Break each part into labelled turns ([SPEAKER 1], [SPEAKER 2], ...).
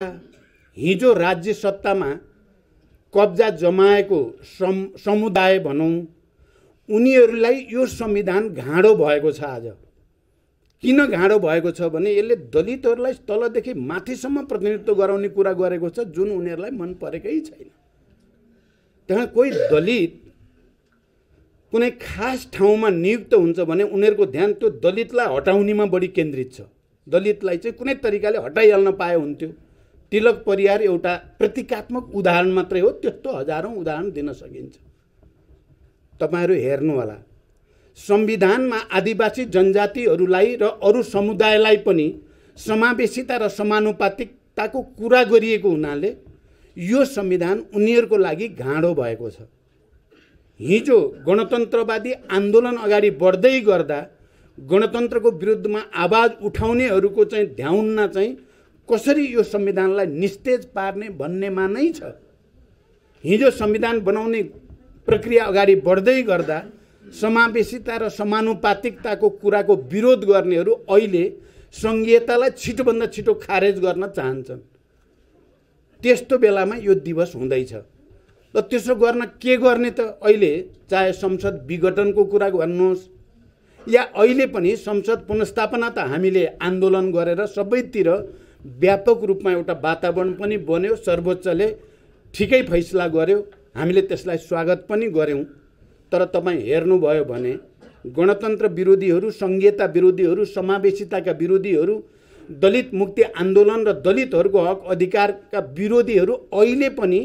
[SPEAKER 1] हिजो राज्य सत्तामा कब्जा जमाएको समुदाय भनौँ, उनीहरूलाई यो संविधान घाँडो भएको छ। आज किन घाँडो भएको छ भने यसले दलितहरूलाई तलदेखि माथिसम्म प्रतिनिधित्व गराउने कुरा गरेको छ, जुन उनीहरूलाई मन परेकै छैन। त्यहाँ कोही दलित कुनै खास ठाउँमा नियुक्त हुन्छ भने उनीहरूको ध्यान त्यो दलितलाई हटाउनेमा बढी केन्द्रित छ। दलितलाई चाहिँ कुनै तरिकाले हटाइहाल्न पाए हुन्थ्यो। तिलक परियार एउटा प्रतीकात्मक उदाहरण मात्रै हो, त्यस्तो हजारौं उदाहरण दिन सकिन्छ। तपाईहरु हेर्नु होला, संविधानमा आदिवासी जनजातिहरूलाई र अरू समुदायलाई पनि समावेशिता र समानुपातिकताको कुरा गरिएको हुनाले यो संविधान उनीहरूको लागि घाँडो भएको छ। हिजो गणतन्त्रवादी आन्दोलन अगाडि बढ्दै गर्दा गणतन्त्रको विरुद्धमा आवाज उठाउनेहरूको चाहिँ ध्याउन्न चाहिँ कसरी यो संविधानलाई निस्तेज पार्ने भन्नेमा नै छ। हिजो संविधान बनाउने प्रक्रिया अगाडि बढ्दै गर्दा समावेशिता र समानुपातिकताको कुराको विरोध गर्नेहरू अहिले संघीयतालाई छिटोभन्दा छिटो खारेज गर्न चाहन्छन्। त्यस्तो बेलामा यो दिवस हुँदैछ र त्यसो गर्न के गर्ने त? अहिले चाहे संसद विघटनको कुरा गर्नुहोस् या अहिले पनि संसद पुनर्स्थापना त हामीले आन्दोलन गरेर सबैतिर व्यापक रूपमा एउटा वातावरण पनि बन्यो, सर्वोच्चले ठिकै फैसला गर्यो, हामीले त्यसलाई स्वागत पनि गर्यौं। तर तपाईं हेर्नुभयो भने गणतन्त्र विरोधीहरू, संघीयता विरोधीहरू, समावेशिताका विरोधीहरू, दलित मुक्ति आन्दोलन र दलितहरूको हक अधिकारका विरोधीहरू अहिले पनि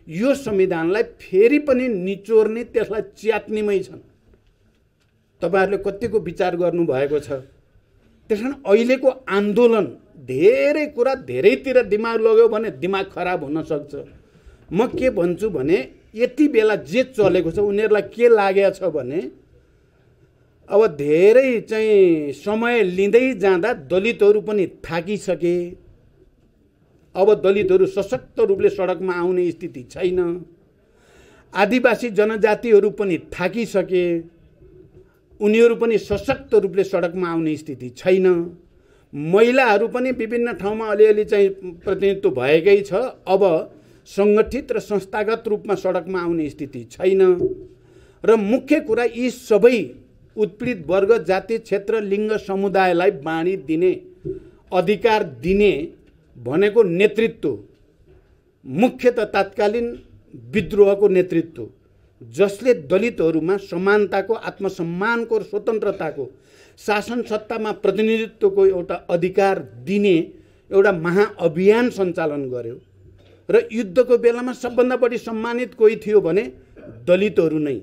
[SPEAKER 1] यो संविधानलाई फेरि पनि निचोर्ने, त्यसलाई च्यात्नेमै छन्। तपाईहरुले कतिको विचार गर्नु भएको छ? त्यसैले अहिलेको आन्दोलन धेरै कुरा धेरैतिर दिमाग लाग्यो भने दिमाग खराब हुन सक्छ। म के भन्छु भने यति बेला जे चलेको छ उनीहरुलाई के लागेको छ भने अब धेरै चाहिँ समय लिँदै जाँदा दलितहरू पनि थाकिसके। अब दलितहरू सशक्त रूपले सडकमा आउने स्थिति छैन। आदिवासी जनजातिहरू पनि थाकिसके, उनीहरू पनि सशक्त रूपले सडकमा आउने स्थिति छैन। महिलाहरू पनि विभिन्न ठाउँमा अलिअलि चाहिँ प्रतिनिधित्व भएकै छ, अब संगठित र संस्थागत रूपमा सडकमा आउने स्थिति छैन। र मुख्य कुरा यी सबै उत्पीडित वर्ग, जाति, क्षेत्र, लिङ्ग, समुदायलाई बाँडी दिने, अधिकार दिने भनेको नेतृत्व, मुख्यतः तात्कालीन विद्रोहको नेतृत्व, जसले दलितहरूमा समानताको, आत्मसम्मानको र स्वतन्त्रताको, शासन सत्तामा प्रतिनिधित्वको एउटा अधिकार दिने एउटा महाअभियान सञ्चालन गर्यो। र युद्धको बेलामा सबभन्दा बढी सम्मानित कोही थियो भने दलितहरू नै।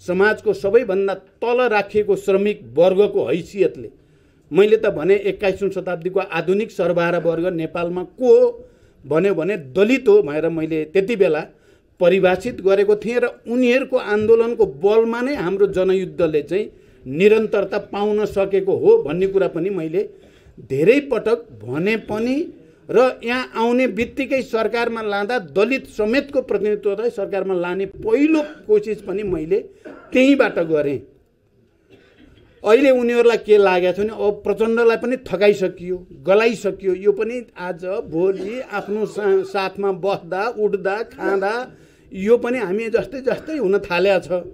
[SPEAKER 1] समाजको सबैभन्दा तल राखिएको श्रमिक वर्गको हैसियतले मैले त भने 21औं शताब्दीको आधुनिक सर्वहारा वर्ग नेपालमा को हो भन्यो भने दलित हो भनेर मैले त्यति बेला परिभाषित गरेको थिएँ। र उनीहरूको आन्दोलनको बलमा नै हाम्रो जनयुद्धले चाहिँ निरन्तरता पाउन सकेको हो भन्ने कुरा पनि मैले धेरै पटक भने पनि। र यहाँ आउने बित्तिकै सरकारमा लाँदा दलित समेतको प्रतिनिधित्वलाई सरकारमा लाने पहिलो कोसिस पनि मैले त्यहीबाट गरेँ। अहिले उनीहरूलाई के लागेको छ भने अब प्रचण्डलाई पनि थकाइसकियो, गलाइसकियो। यो पनि आज भोलि आफ्नो साथमा बस्दा, उठ्दा, खाँदा यो पनि हामी जस्तै जस्तै हुन थालेको छ।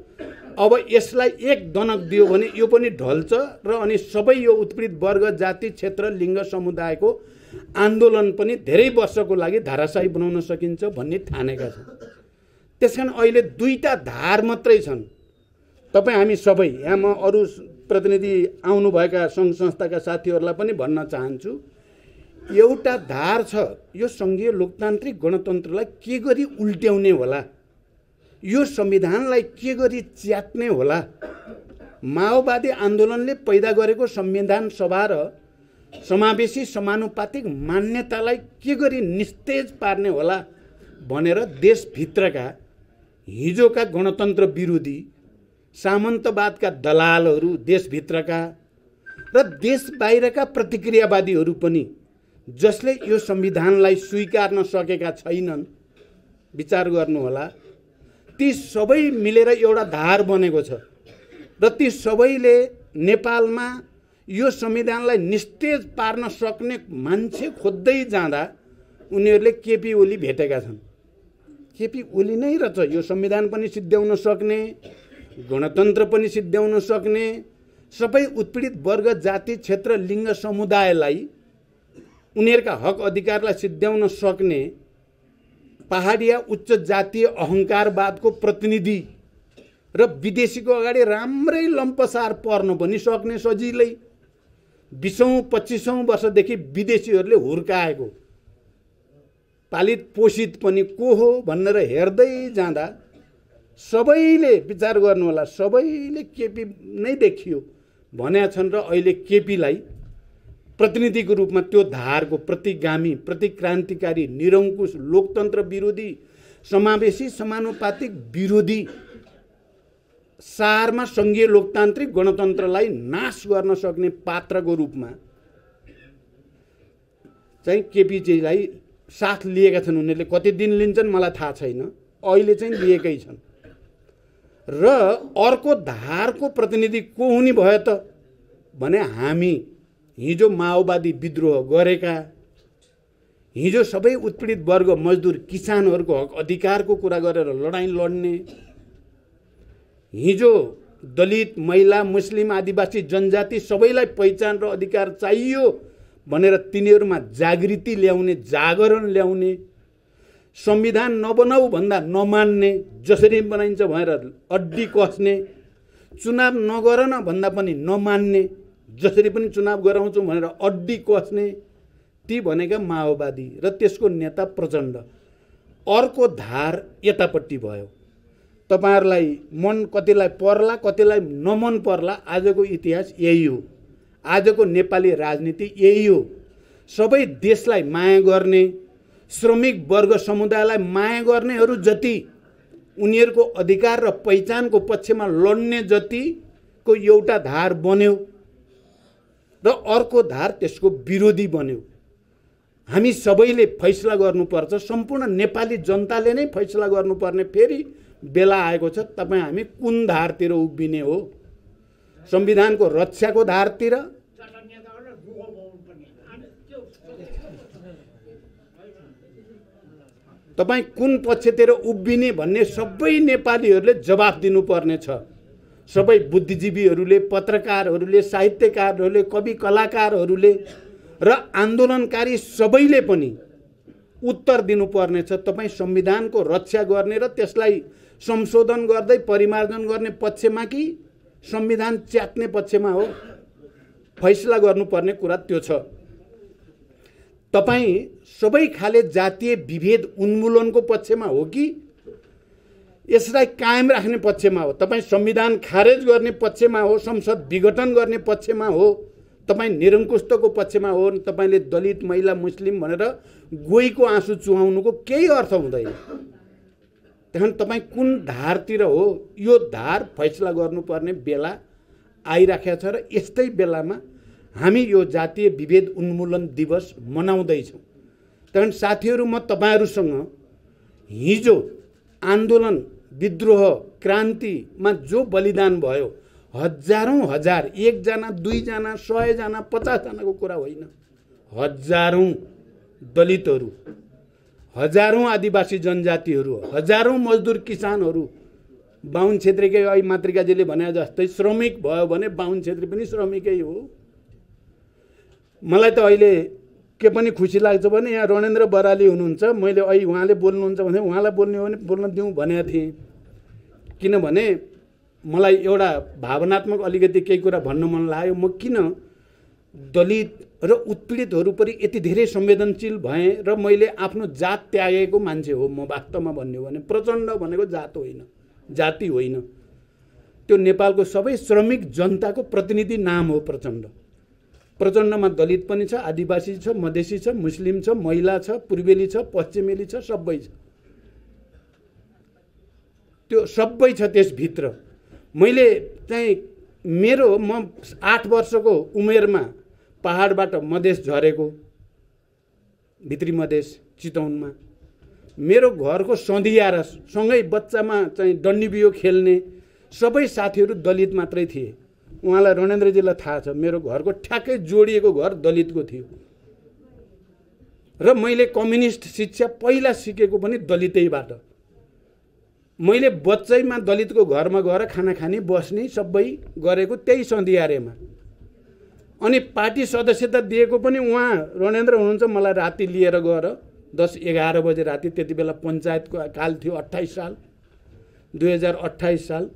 [SPEAKER 1] अब यसलाई एक दनक दियो भने यो पनि ढल्छ र अनि सबै यो उत्पीडित वर्ग, जाति, क्षेत्र, लिङ्ग, समुदायको आन्दोलन पनि धेरै वर्षको लागि धाराशाही बनाउन सकिन्छ भन्ने ठानेका छन्। त्यसकारण अहिले दुईटा धार मात्रै छन्। तपाईँ हामी सबै यहाँ, म अरू प्रतिनिधि आउनुभएका सङ्घ संस्थाका साथीहरूलाई पनि भन्न चाहन्छु, एउटा धार छ यो सङ्घीय लोकतान्त्रिक गणतन्त्रलाई के गरी उल्ट्याउने होला, यो संविधानलाई के गरी च्यात्ने होला। माओवादी आन्दोलनले पैदा गरेको संविधान सभा र समावेशी समानुपातिक मान्यतालाई के गरी निस्तेज पार्ने होला भनेर देशभित्रका हिजोका गणतन्त्र विरोधी, सामन्तवादका दलालहरू, देशभित्रका र देश बाहिरका प्रतिक्रियावादीहरू पनि, जसले यो संविधानलाई स्वीकार्न सकेका छैनन्, विचार गर्नुहोला। ती सबै मिलेर एउटा धार बनेको छ र ती सबैले नेपालमा यो संविधानलाई निस्तेज पार्न सक्ने मान्छे खोज्दै जाँदा उनीहरूले केपी ओली भेटेका छन्। केपी ओली नै रहेछ यो संविधान पनि सिद्ध्याउन सक्ने, गणतन्त्र पनि सिद्ध्याउन सक्ने, सबै उत्पीडित वर्ग, जाति, क्षेत्र, लिङ्ग, समुदायलाई उनीहरूका हक अधिकारलाई सिद्ध्याउन सक्ने पहाडिया उच्च जातीय अहङ्कारवादको प्रतिनिधि र विदेशीको अगाडि राम्रै लम्पसार पर्न पनि सक्ने सजिलै 20औं-25औं वर्षदेखि विदेशीहरूले हुर्काएको पालित पोषित पनि को हो भनेर हेर्दै जाँदा सबैले विचार गर्नुहोला, सबैले केपी नै देखियो भनेका छन् र अहिले केपीलाई प्रतिनिधिको रूपमा त्यो धारको प्रतिगामी, प्रतिक्रान्तिकारी, निरङ्कुश, लोकतन्त्र विरोधी, समावेशी, समानुपातिक विरोधी, सारमा सङ्घीय लोकतान्त्रिक गणतन्त्रलाई नाश गर्न सक्ने पात्रको रूपमा चाहिँ केपीजीलाई साथ लिएका छन्। उनीहरूले कति दिन लिन्छन् मलाई थाहा छैन, अहिले चाहिँ लिएकै छन्। र अर्को धारको प्रतिनिधि को हुने भयो त भने हामी हिजो माओवादी विद्रोह गरेका, हिजो सबै उत्पीडित वर्ग, मजदुर, किसानहरूको हक अधिकारको कुरा गरेर लडाईँ लड्ने, हिजो दलित, महिला, मुस्लिम, आदिवासी, जनजाति सबैलाई पहिचान र अधिकार चाहियो भनेर तिनीहरूमा जागृति ल्याउने, जागरण ल्याउने, संविधान नबनाऊ भन्दा नमान्ने, जसरी बनाइन्छ भनेर अड्डी कस्ने, चुनाव नगर न भन्दा पनि नमान्ने, जसरी पनि चुनाव गराउँछौँ भनेर अड्डी कस्ने, ती भनेका माओवादी र त्यसको नेता प्रचण्ड। अर्को धार यतापट्टि भयो। तपाईहरुलाई मन कतिलाई पर्ला, कतिलाई नमन पर्ला, आजको इतिहास यही हो, आजको नेपाली राजनीति यही हो। सबै देशलाई माया गर्ने, श्रमिक वर्ग समुदायलाई माया गर्नेहरू जति, उनीहरूको अधिकार र पहिचानको पक्षमा लड्ने जतिको एउटा धार बन्यो र अर्को धार त्यसको विरोधी बन्यो। हामी सबैले फैसला गर्नुपर्छ, सम्पूर्ण नेपाली जनताले नै फैसला गर्नुपर्ने फेरि बेला आएको छ। तपाईँ हामी कुन धारतिर उभिने हो? संविधानको रक्षाको धारतिर, तपाईँ कुन पक्षतिर उभिने भन्ने सबै नेपालीहरूले जवाफ दिनुपर्ने छ। सबै बुद्धिजीवीहरूले, पत्रकारहरूले, साहित्यकारहरूले, कवि कलाकारहरूले र आन्दोलनकारी सबैले पनि उत्तर दिनुपर्ने छ। तपाईँ संविधानको रक्षा गर्ने र त्यसलाई संशोधन गर्दै परिमार्जन गर्ने पक्षमा कि संविधान च्यात्ने पक्षमा हो? फैसला गर्नुपर्ने कुरा त्यो छ। तपाईँ सबै खाले जातीय विभेद उन्मूलनको पक्षमा हो कि यसलाई कायम राख्ने पक्षमा हो? तपाईँ संविधान खारेज गर्ने पक्षमा हो, संसद विघटन गर्ने पक्षमा हो, तपाईँ निरङ्कुशताको पक्षमा हो? तपाईँले दलित, महिला, मुस्लिम भनेर गोहीको आँसु चुहाउनुको केही अर्थ हुँदैन। त्यहाँ तपाईँ कुन धारतिर हो? यो धार फैसला गर्नुपर्ने बेला आइराखेको छ र यस्तै बेलामा हामी यो जातीय विभेद उन्मूलन दिवस मनाउँदैछौँ। त्यहाँ साथीहरू, म तपाईँहरूसँग हिजो आन्दोलन, विद्रोह, क्रान्तिमा जो बलिदान भयो, हजारौं हजार, एकजना, दुईजना, 100 जना, 50 जनाको कुरा होइन, हजारौं दलितहरू, हजारौं आदिवासी जनजातिहरू, हजारौं मजदुर किसानहरू, बाहुन क्षेत्रीकै ऐ मातृकाजीले भने जस्तै श्रमिक भयो भने बाहुन क्षेत्री पनि श्रमिकै हो। मलाई त अहिले के पनि खुसी लाग्छ भने यहाँ रणेन्द्र बराली हुनुहुन्छ, मैले ऐ उहाँले बोल्नुहुन्छ भने उहाँलाई बोल्ने हो भने बोल्न दिउँ भनेको थिएँ। किनभने मलाई एउटा भावनात्मक अलिकति केही कुरा भन्न मन लाग्यो। म किन दलित र उत्पीडितहरूपरि यति धेरै संवेदनशील भएँ र मैले आफ्नो जात त्यागेको मान्छे हो म। वास्तवमा भन्यो भने प्रचण्ड भनेको जात होइन, जाति होइन, त्यो नेपालको सबै श्रमिक जनताको प्रतिनिधि नाम हो प्रचण्ड। प्रचण्डमा दलित पनि छ, आदिवासी छ, मधेसी छ, मुस्लिम छ, महिला छ, पूर्वेली छ, पश्चिमेली छ, सबै छ। त्यो सबै छ त्यसभित्र। मैले चाहिँ म 8 वर्षको उमेरमा पहाडबाट मधेस झरेको, भित्री मधेस चितवनमा, मेरो घरको सधियारा सँगै बच्चामा चाहिँ डन्डीबियो खेल्ने सबै साथीहरू दलित मात्रै थिए। उहाँलाई रणेन्द्रजीलाई थाहा छ, मेरो घरको ठ्याक्कै जोडिएको घर दलितको थियो। र मैले कम्युनिस्ट शिक्षा पहिला सिकेको पनि दलितैबाट। मैले बच्चैमा दलितको घरमा गएर खाना खाने बस्ने सबै गरेको त्यही सन्धियारेमा। अनि पार्टी सदस्यता दिएको पनि उहाँ रणेन्द्र हुनुहुन्छ, मलाई राति लिएर गएर 10-11 बजे राति, त्यति बेला पञ्चायतको काल थियो, 28 साल 2028 साल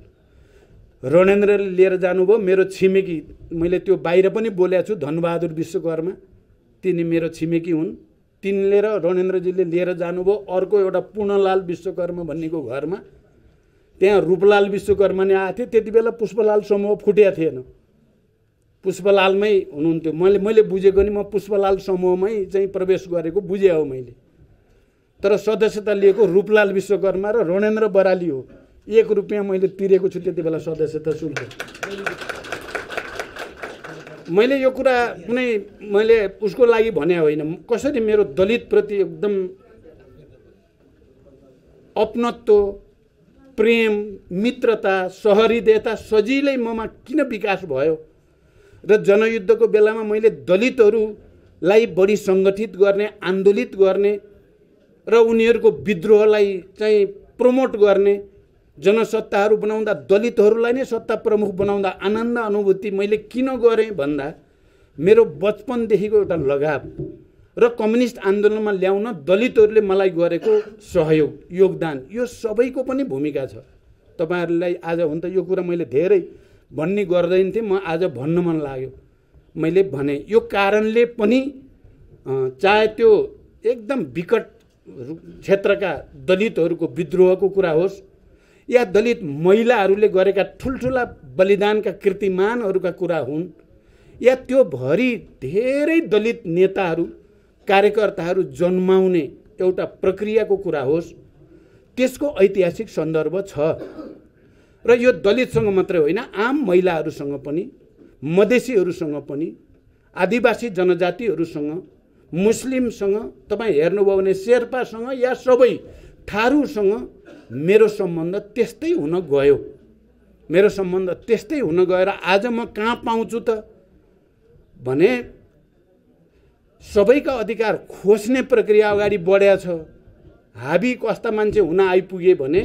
[SPEAKER 1] रणेन्द्रले लिएर जानुभयो। मेरो छिमेकी, मैले त्यो बाहिर पनि बोलेको छु, धनबहादुर विश्वकर्मा, तिनी मेरो छिमेकी हुन्। तिनले र रणेन्द्रजीले लिएर जानुभयो अर्को एउटा पूर्णलाल विश्वकर्मा भन्नेको घरमा। त्यहाँ रूपलाल विश्वकर्मा नै आएको थियो। त्यति बेला पुष्पलाल समूह फुटेको थिएन, पुष्पलालमै हुनुहुन्थ्यो। मैले बुझेको नि म पुष्पलाल समूहमै चाहिँ प्रवेश गरेको बुझे हो मैले। तर सदस्यता लिएको रूपलाल विश्वकर्मा र रणेन्द्र बराली हो। 1 रुपियाँ मैले तिरेको छु त्यति बेला सदस्यता शुल्क। मैले यो कुरा कुनै मैले उसको लागि भने होइन, कसरी मेरो दलितप्रति एकदम अपनत्व, प्रेम, मित्रता, सहृदयता सजिलै ममा किन विकास भयो र जनयुद्धको बेलामा मैले दलितहरूलाई बढी सङ्गठित गर्ने, आन्दोलित गर्ने र उनीहरूको विद्रोहलाई चाहिँ प्रमोट गर्ने, जनसत्ताहरू बनाउँदा दलितहरूलाई नै सत्ता प्रमुख बनाउँदा आनन्द अनुभूति मैले किन गरेँ भन्दा मेरो बचपनदेखिको एउटा लगाव र कम्युनिस्ट आन्दोलनमा ल्याउन दलितहरूले मलाई गरेको सहयोग, योगदान, यो सबैको पनि भूमिका छ। तपाईहरुलाई आज हुन त यो कुरा मैले धेरै भन्ने गर्दैन थिएँ, म आज भन्न मन लाग्यो, मैले भने। यो कारणले पनि चाहे त्यो एकदम विकट क्षेत्रका दलितहरूको विद्रोहको कुरा होस् या दलित महिलाहरूले गरेका ठुल्ठुला बलिदानका कीर्तिमानहरूका कुरा हुन् या त्यो भरि धेरै दलित नेताहरू, कार्यकर्ताहरू जन्माउने एउटा प्रक्रियाको कुरा होस्, त्यसको ऐतिहासिक सन्दर्भ छ। र यो दलितसँग मात्रै होइन, आम महिलाहरूसँग पनि, मधेसीहरूसँग पनि, आदिवासी जनजातिहरूसँग, मुस्लिमसँग, तपाईँ हेर्नुभयो भने शेर्पासँग या सबै थारूसँग मेरो सम्बन्ध त्यस्तै हुन गयो। मेरो सम्बन्ध त्यस्तै हुन गएर आज म कहाँ पाउँछु त भने सबैका अधिकार खोज्ने प्रक्रिया अगाडि बढेको छ। हाबी कस्ता मान्छे हुन आइपुगे भने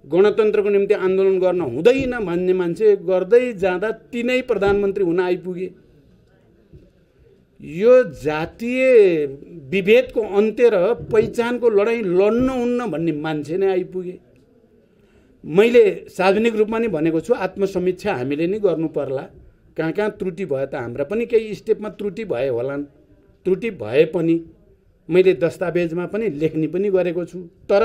[SPEAKER 1] गणतन्त्रको निम्ति आन्दोलन गर्न हुँदैन भन्ने मान्छे गर्दै जाँदा तिनै प्रधानमन्त्री हुन आइपुगे। यो जातीय विभेदको अन्त्य र पहिचानको लडाईँ लड्न हुन्न भन्ने मान्छे नै आइपुगे। मैले सार्वजनिक रूपमा नै भनेको छु, आत्मसमीक्षा हामीले नै गर्नु पर्ला। कहाँ कहाँ त्रुटि भयो त हाम्रा पनि केही स्टेपमा त्रुटि भए होलान्। त्रुटि भए पनि मैले दस्तावेजमा पनि लेख्ने पनि गरेको छु। तर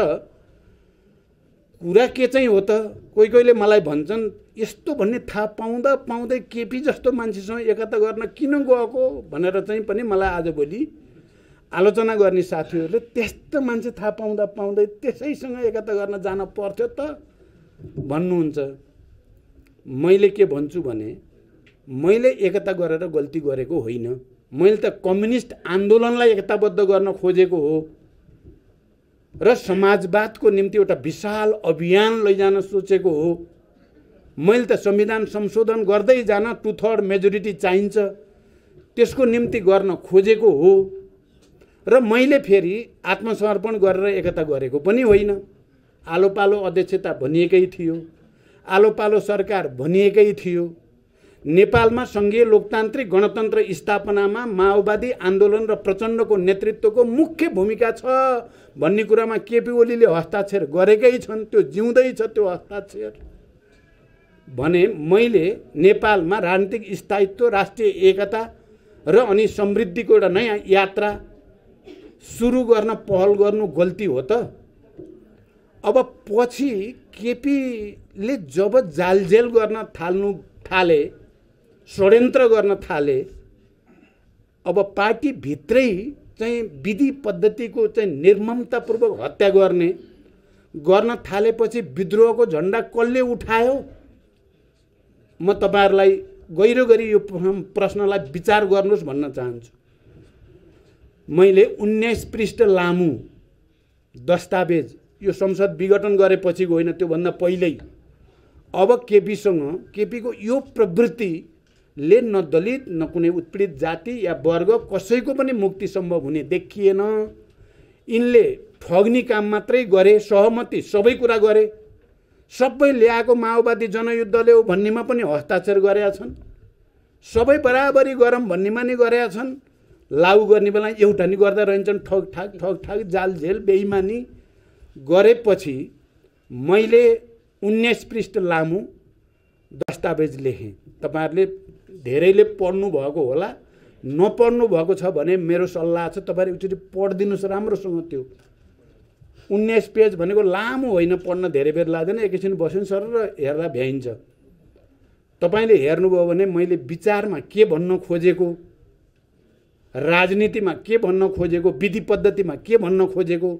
[SPEAKER 1] कुरा के चाहिँ हो त, कोही कोहीले मलाई भन्छन् यस्तो भन्ने थाहा पाउँदा पाउँदै केपी जस्तो मान्छेसँग एकता गर्न किन गएको भनेर चाहिँ पनि मलाई आजभोलि आलोचना गर्ने साथीहरूले त्यस्तो मान्छे थाहा पाउँदा पाउँदै त्यसैसँग एकता गर्न जान पर्थ्यो त भन्नुहुन्छ। मैले के भन्छु भने मैले एकता गरेर गल्ती गरेको होइन। मैले त कम्युनिस्ट आन्दोलनलाई एकताबद्ध गर्न खोजेको हो र समाजवादको निम्ति एउटा विशाल अभियान लैजान सोचेको हो। मैले त संविधान संशोधन गर्दै जान 2/3 मेजोरिटी चाहिन्छ, त्यसको निम्ति गर्न खोजेको हो। र मैले फेरि आत्मसमर्पण गरेर एकता गरेको पनि होइन। आलो पालो अध्यक्षता भनिएकै थियो, आलो पालो सरकार भनिएकै थियो। नेपालमा संघीय लोकतान्त्रिक गणतन्त्र स्थापनामा माओवादी आन्दोलन र प्रचण्डको नेतृत्वको मुख्य भूमिका छ भन्ने कुरामा केपी ओलीले हस्ताक्षर गरेकै छन्। त्यो जिउँदै छ त्यो हस्ताक्षर। भने मैले नेपालमा राजनीतिक स्थायित्व, राष्ट्रिय एकता र अनि समृद्धिको एउटा नयाँ यात्रा सुरु गर्न पहल गर्नु गल्ती हो त। अब पछि केपीले जब जालजेल गर्न थाले, षड्यन्त्र गर्न थाले, अब पार्टी भित्रै चाहिँ विधि पद्धतिको चाहिँ निर्ममतापूर्वक हत्या गर्न थालेपछि विद्रोहको झण्डा कसले उठायो? म तपाईहरुलाई गहिरो गरी यो प्रश्नलाई विचार गर्नुस् भन्न चाहन्छु। मैले 19 पृष्ठ लामो दस्तावेज, यो संसद विघटन गरेपछिको होइन, त्यो भन्दा पहिल्यै अब केपीको यो प्रवृत्ति ले न दलित न कुनै उत्पीडित जाति या वर्ग कसैको पनि मुक्ति सम्भव हुने देखिएन। यिनले ठग्ने काम मात्रै गरे, सहमति सबै कुरा गरे। सबै ल्याएको माओवादी जनयुद्धले हो भन्नेमा पनि हस्ताक्षर गरेका छन्। सबै बराबरी गरौँ भन्नेमा नि गरेका छन्। लागू गर्ने बेला एउटा नि गर्दा रहन्छन्। ठग जाल झेल बेइमानी गरेपछि मैले 19 पृष्ठ लामो दस्तावेज लेखेँ। तपाईहरुले धेरैले पढ्नु भएको होला, नपढ्नु भएको छ भने मेरो सल्लाह छ तपाईहरु एकचोटि पढ्दिनुस् राम्रोसँग। त्यो 19 पेज भनेको लामो होइन, पढ्न धेरै बेर लाग्दैन। एकैछिन बस्नु सर र हेर्दा भ्याइन्छ। तपाईले हेर्नुभयो भने मैले विचारमा के भन्न खोजेको, राजनीतिमा के भन्न खोजेको, विधि पद्धतिमा के भन्न खोजेको,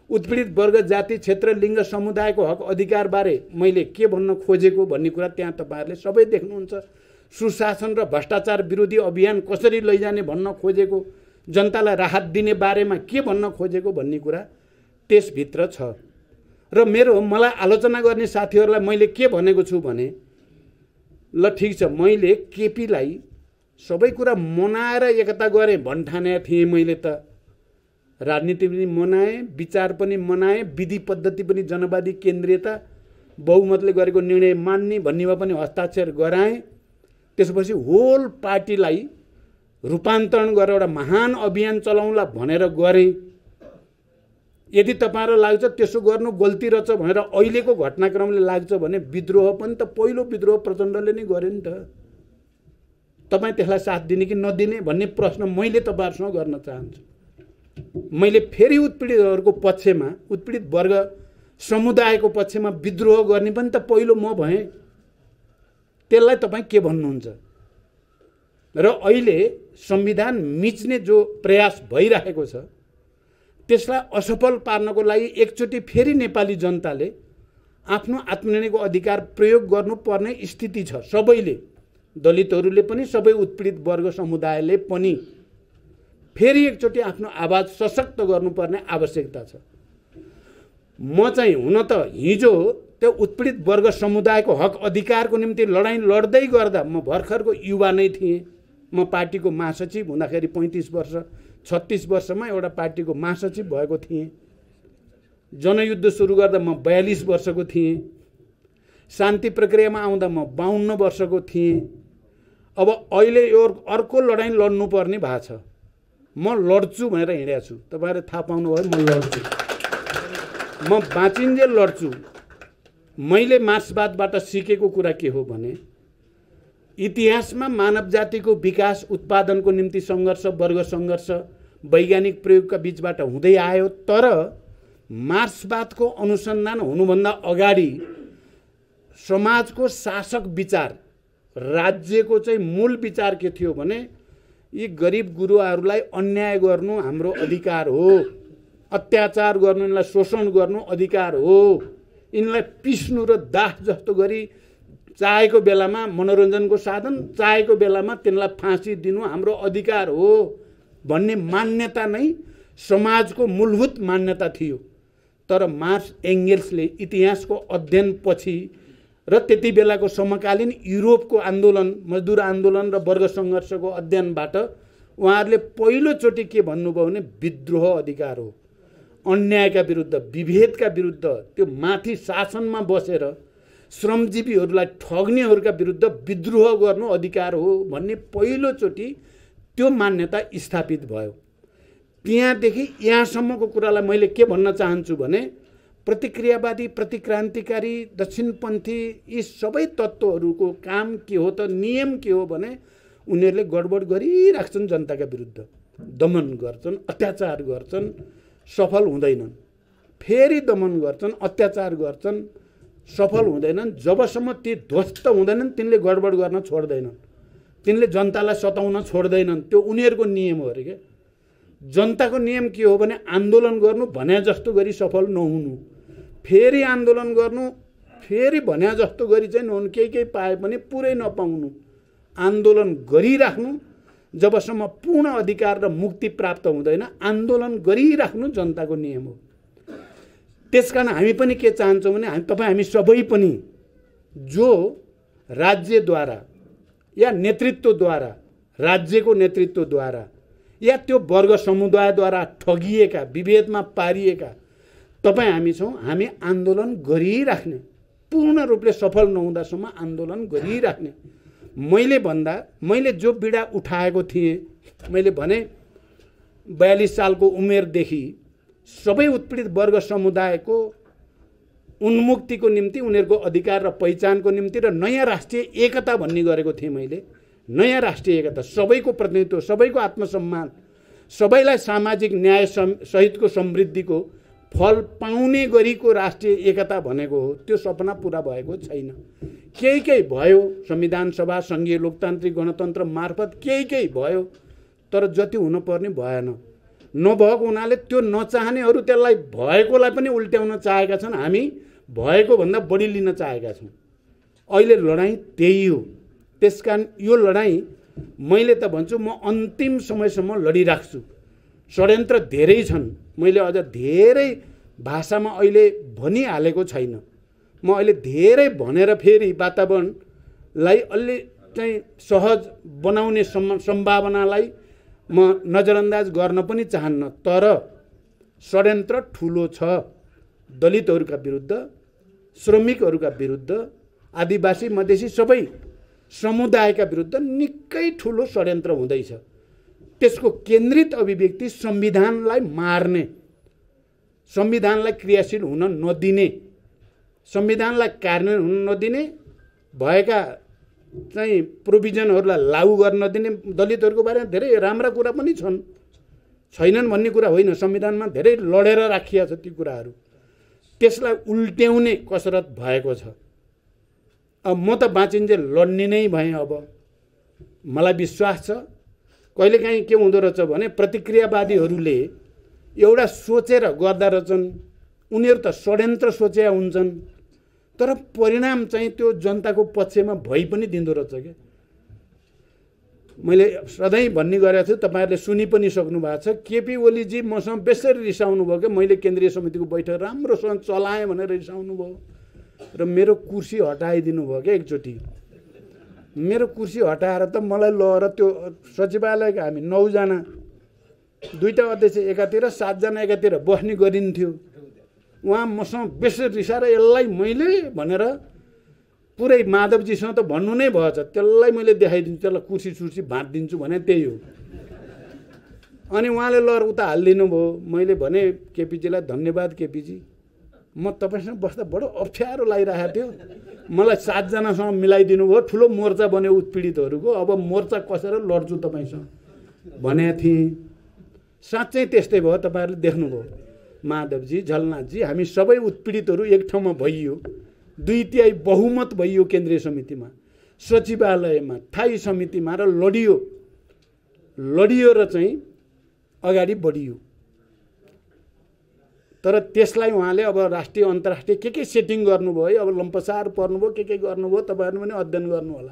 [SPEAKER 1] उत्पीडित वर्ग जाति क्षेत्र लिङ्ग समुदायको हक अधिकार बारे मैले के भन्न खोजेको भन्ने कुरा त्यहाँ तपाईहरुले सबै देख्नुहुन्छ। सुशासन र भ्रष्टाचार विरोधी अभियान कसरी लैजाने भन्न खोजेको, जनतालाई राहत दिने बारेमा के भन्न खोजेको भन्ने कुरा त्यसभित्र छ। र मलाई आलोचना गर्ने साथीहरूलाई मैले के भनेको छु भने, ल ठिक छ, मैले केपीलाई सबै कुरा मनाएर एकता गरेँ भन्ठाने थिएँ। मैले त राजनीति पनि मनाएँ, विचार पनि मनाएँ, विधि पद्धति पनि जनवादी केन्द्रीयता बहुमतले गरेको निर्णय मान्ने भन्नेमा पनि हस्ताक्षर गराएँ। त्यसपछि होल पार्टीलाई रूपान्तरण गरेर एउटा महान अभियान चलाउला भनेर गरेँ। यदि तपाईहरुलाई लाग्छ त्यसो गर्नु गल्ती रहेछ भनेर अहिलेको घटनाक्रमले लाग्छ भने विद्रोह पनि त पहिलो विद्रोह प्रचण्डले नै गर्यो नि त। तपाई त्यसलाई साथ दिने कि नदिने भन्ने प्रश्न मैले तपाईहरुसँग गर्न चाहन्छु। मैले फेरि उत्पीडितहरूको पक्षमा, उत्पीडित वर्ग समुदायको पक्षमा विद्रोह गर्ने पनि त पहिलो म भएँ। त्यसलाई तपाई के भन्नुहुन्छ? र अहिले संविधान मिच्ने जो प्रयास भइरहेको छ त्यसलाई असफल पार्नको लागि एकचोटि फेरि नेपाली जनताले आफ्नो आत्मनिर्णयको अधिकार प्रयोग गर्नुपर्ने स्थिति छ। सबैले, दलितहरूले पनि, सबै उत्पीडित वर्ग समुदायले पनि फेरि एकचोटि आफ्नो आवाज सशक्त गर्नुपर्ने आवश्यकता छ। म चाहिँ हुन त हिजो त्यो उत्पीडित वर्ग समुदायको हक अधिकारको निम्ति लडाईँ लड्दै गर्दा म भर्खरको युवा नै थिएँ। म पार्टीको महासचिव हुँदाखेरि 35 वर्ष 36 वर्षमा एउटा पार्टीको महासचिव भएको थिएँ। जनयुद्ध सुरु गर्दा म 42 वर्षको थिएँ। शान्ति प्रक्रियामा आउँदा म 52 वर्षको थिएँ। अब अहिले यो अर्को लडाईँ लड्नुपर्ने भएको छ। म लड्छु भनेर हिँडेको छु। तपाईहरुले थाहा पाउनुभयो, म लड्छु, म बाँचिन्जेल लड्छु। मैले मार्क्सवादबाट सिकेको कुरा के हो भने, इतिहासमा मानव जातिको विकास उत्पादनको निम्ति सङ्घर्ष, वर्ग सङ्घर्ष, वैज्ञानिक प्रयोगका बीचबाट हुँदै आयो। तर मार्क्सवादको अनुसन्धान हुनुभन्दा अगाडि समाजको शासक विचार, राज्यको चाहिँ मूल विचार के थियो भने यी गरिब गुरुवाहरूलाई अन्याय गर्नु हाम्रो अधिकार हो, अत्याचार गर्नु, यिनलाई शोषण गर्नु अधिकार हो, यिनलाई पिस्नु र दाह जस्तो गरी चाहेको बेलामा मनोरञ्जनको साधन, चाहेको बेलामा तिनलाई फाँसी दिनु हाम्रो अधिकार हो भन्ने मान्यता नै समाजको मूलभूत मान्यता थियो। तर मार्क्स एङ्गेल्सले इतिहासको अध्ययनपछि र त्यति बेलाको समकालीन युरोपको आन्दोलन, मजदुर आन्दोलन र वर्ग सङ्घर्षको अध्ययनबाट उहाँहरूले पहिलोचोटि के भन्नुभयो भने विद्रोह अधिकार हो, अन्यायका विरुद्ध, विभेदका विरुद्ध, त्यो माथि शासनमा बसेर श्रमजीवीहरूलाई ठग्नेहरूका विरुद्ध विद्रोह गर्नु अधिकार हो भन्ने पहिलोचोटि त्यो मान्यता स्थापित भयो। त्यहाँदेखि यहाँसम्मको कुरालाई मैले के भन्न चाहन्छु भने, प्रतिक्रियावादी, प्रतिक्रान्तिकारी, दक्षिणपन्थी यी सबै तत्त्वहरूको काम के हो त, नियम के हो भने उनीहरूले गडबड गरिराख्छन्, जनताका विरुद्ध दमन गर्छन्, अत्याचार गर्छन्, सफल हुँदैनन्, फेरि दमन गर्छन्, अत्याचार गर्छन्, सफल हुँदैनन्। जबसम्म ती ध्वस्त हुँदैनन् तिनले गडबड गर्न छोड्दैनन्, तिनले जनतालाई सताउन छोड्दैनन्। त्यो उनीहरूको नियम हो अरे के। जनताको नियम के हो भने आन्दोलन गर्नु, भन्या जस्तो गरी सफल नहुनु, फेरि आन्दोलन गर्नु, फेरि भन्या जस्तो गरी चाहिँ नहुनु, केही पाए पनि पुरै नपाउनु, आन्दोलन गरिराख्नु जबसम्म पूर्ण अधिकार र मुक्ति प्राप्त हुँदैन, आन्दोलन गरिराख्नु जनताको नियम हो। त्यसकारण हामी पनि के चाहन्छौँ भने हामी सबै पनि जो राज्यद्वारा या नेतृत्वद्वारा, राज्यको नेतृत्वद्वारा या त्यो वर्ग समुदायद्वारा ठगिएका, विभेदमा पारिएका तपाईँ हामी छौँ। हामी आन्दोलन गरिराख्ने, पूर्ण रूपले सफल नहुँदासम्म आन्दोलन गरिराख्ने। मैले जो पीडा उठाएको थिएँ, मैले भने 42 सालको उमेरदेखि सबै उत्पीडित वर्ग समुदायको उन्मुक्तिको निम्ति, उनीहरूको अधिकार र पहिचानको निम्ति र नयाँ राष्ट्रिय एकता भन्ने गरेको थिएँ मैले। नयाँ राष्ट्रिय एकता, सबैको प्रतिनिधित्व, सबैको आत्मसम्मान, सबैलाई सामाजिक न्याय सहितको समृद्धिको फल पाउने गरीको राष्ट्रिय एकता भनेको हो। त्यो सपना पुरा भएको छैन। केही भयो, संविधान सभा, सङ्घीय लोकतान्त्रिक गणतन्त्र मार्फत केही भयो, तर जति हुनुपर्ने भएन। नभएको हुनाले त्यो नचाहनेहरू त्यसलाई भएकोलाई पनि उल्ट्याउन चाहेका छन्। हामी भएको भन्दा बढी लिन चाहेका छौँ। अहिले लडाईँ त्यही हो। त्यसकारण यो लडाईँ मैले त भन्छु म अन्तिम समयसम्म लडिराख्छु। षड्यन्त्र धेरै छन्, मैले अझ धेरै भाषामा अहिले भनिहालेको छैन। म अहिले धेरै भनेर फेरि वातावरणलाई अलि चाहिँ सहज बनाउने सम्भावनालाई म नजरअन्दाज गर्न पनि चाहन्न। तर षड्यन्त्र ठुलो छ। दलितहरूका विरुद्ध, श्रमिकहरूका विरुद्ध, आदिवासी मधेसी सबै समुदायका विरुद्ध निकै ठुलो षड्यन्त्र हुँदैछ। त्यसको केन्द्रित अभिव्यक्ति संविधानलाई मार्ने, संविधानलाई क्रियाशील हुन नदिने, संविधानलाई कार्यान्वयन हुन नदिने, भएका चाहिँ प्रोभिजनहरूलाई लागू गर्न नदिने। दलितहरूको बारेमा धेरै राम्रा कुरा पनि छन्, छैनन् भन्ने कुरा होइन। संविधानमा धेरै लडेर राखिया छ ती कुराहरू। त्यसलाई उल्ट्याउने कसरत भएको छ। अब म त बाँचिन्जेल लड्ने नै भएँ। अब मलाई विश्वास छ कहिलेकाहीँ के हुँदो रहेछ भने प्रतिक्रियावादीहरूले एउटा सोचेर गर्दा रहेछन्। उनीहरू त षड्यन्त्र सोचेका हुन्छन्, तर परिणाम चाहिँ त्यो जनताको पक्षमा भइ पनि दिँदो रहेछ क्या। मैले सधैँ भन्ने गरेको छु, तपाईँहरूले सुनि पनि सक्नु भएको छ। केपी ओलीजी मसँग बेसरी रिसाउनु भयो क्या। मैले केन्द्रीय समितिको बैठक राम्रोसँग चलाएँ भनेर रिसाउनु भयो र मेरो कुर्सी हटाइदिनु भयो क्या एकचोटि। मेरो कुर्सी हटाएर त मलाई लगेर त्यो सचिवालयका हामी 9 जना, 2टा अध्यक्ष एकातिर, 7 जना एकातिर बस्ने गरिन्थ्यो। उहाँ मसँग बेसरी रिसाएर यसलाई मैले भनेर पुरै माधवजीसँग त भन्नु नै भएछ, त्यसलाई मैले देखाइदिन्छु, त्यसलाई कुर्सी सुर्सी भाँचिदिन्छु भने त्यही हो। अनि उहाँले लगेर उता हालिदिनु भयो। मैले भने केपीजीलाई धन्यवाद केपीजी, म तपाईँसँग बस्दा बडो अप्ठ्यारो लागिरहेको थियो, मलाई 7 जनासँग मिलाइदिनु भयो, ठुलो मोर्चा बन्यो उत्पीडितहरूको, अब मोर्चा कसेर लड्छु तपाईँसँग भनेको थिएँ। साँच्चै त्यस्तै भयो। तपाईँहरूले देख्नुभयो, माधवजी, झलनाथजी, हामी सबै उत्पीडितहरू एक ठाउँमा भइयो, 2/3 बहुमत भइयो केन्द्रीय समितिमा, सचिवालयमा, स्थायी समितिमा र लडियो र चाहिँ अगाडि बढियो। तर त्यसलाई उहाँले अब राष्ट्रिय अन्तर्राष्ट्रिय के सेटिङ गर्नुभयो है। अब लम्पसार पर्नुभयो, के गर्नुभयो, तपाईँहरू पनि अध्ययन गर्नु होला।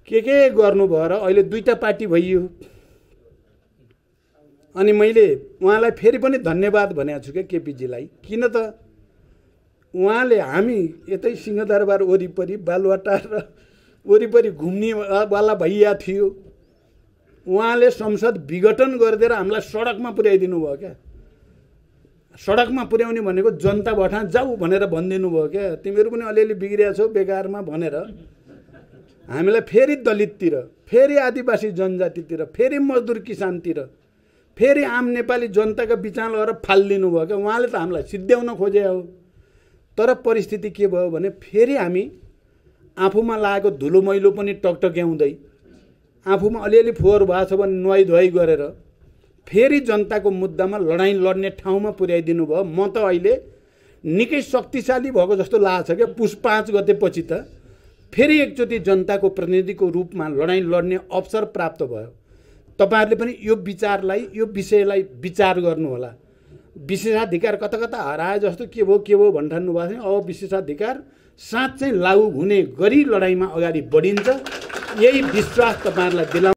[SPEAKER 1] के गर्नुभयो र अहिले 2टा पार्टी भइयो। अनि मैले उहाँलाई फेरि पनि धन्यवाद भनेको छु क्या केपीजीलाई। किन त उहाँले हामी यतै सिंहदरबार वरिपरि, बालुवाटार र वरिपरि घुम्नेवाला भइया थियो। उहाँले संसद विघटन गरिदिएर हामीलाई सडकमा पुर्याइदिनु भयो क्या। सडकमा पुर्याउने भनेको जनता भठा जाऊ भनेर भनिदिनु भयो क्या। तिमीहरू पनि अलिअलि बिग्रिया छौ बेकारमा भनेर हामीलाई फेरि दलिततिर, फेरि आदिवासी जनजातितिर, फेरि मजदुर किसानतिर, फेरि आम नेपाली जनताका बिचमा लगेर फालिदिनु भयो क्या। उहाँले त हामीलाई सिद्ध्याउन खोजे हो। तर परिस्थिति के भयो भने फेरि हामी आफूमा लागेको धुलो मैलो पनि टकटक्याउँदै, आफूमा अलिअलि फोहोर भएको छ भने नुहाई धुवाई गरेर फेरि जनताको मुद्दामा लडाईँ लड्ने ठाउँमा पुर्याइदिनु भयो। म त अहिले निकै शक्तिशाली भएको जस्तो लाग्छ क्या। पुस 5 गतेपछि त फेरि एकचोटि जनताको प्रतिनिधिको रूपमा लडाईँ लड्ने अवसर प्राप्त भयो। तपाईँहरूले पनि यो विचारलाई, यो विषयलाई विचार गर्नु होला। विशेषाधिकार कता कता हराए जस्तो के भयो भन्ठान्नु भएको थियो। अब विशेषाधिकार साँच्चै लागू हुने गरी लडाईँमा अगाडि बढिन्छ, यही विश्वास तपाईँहरूलाई दिलाउनु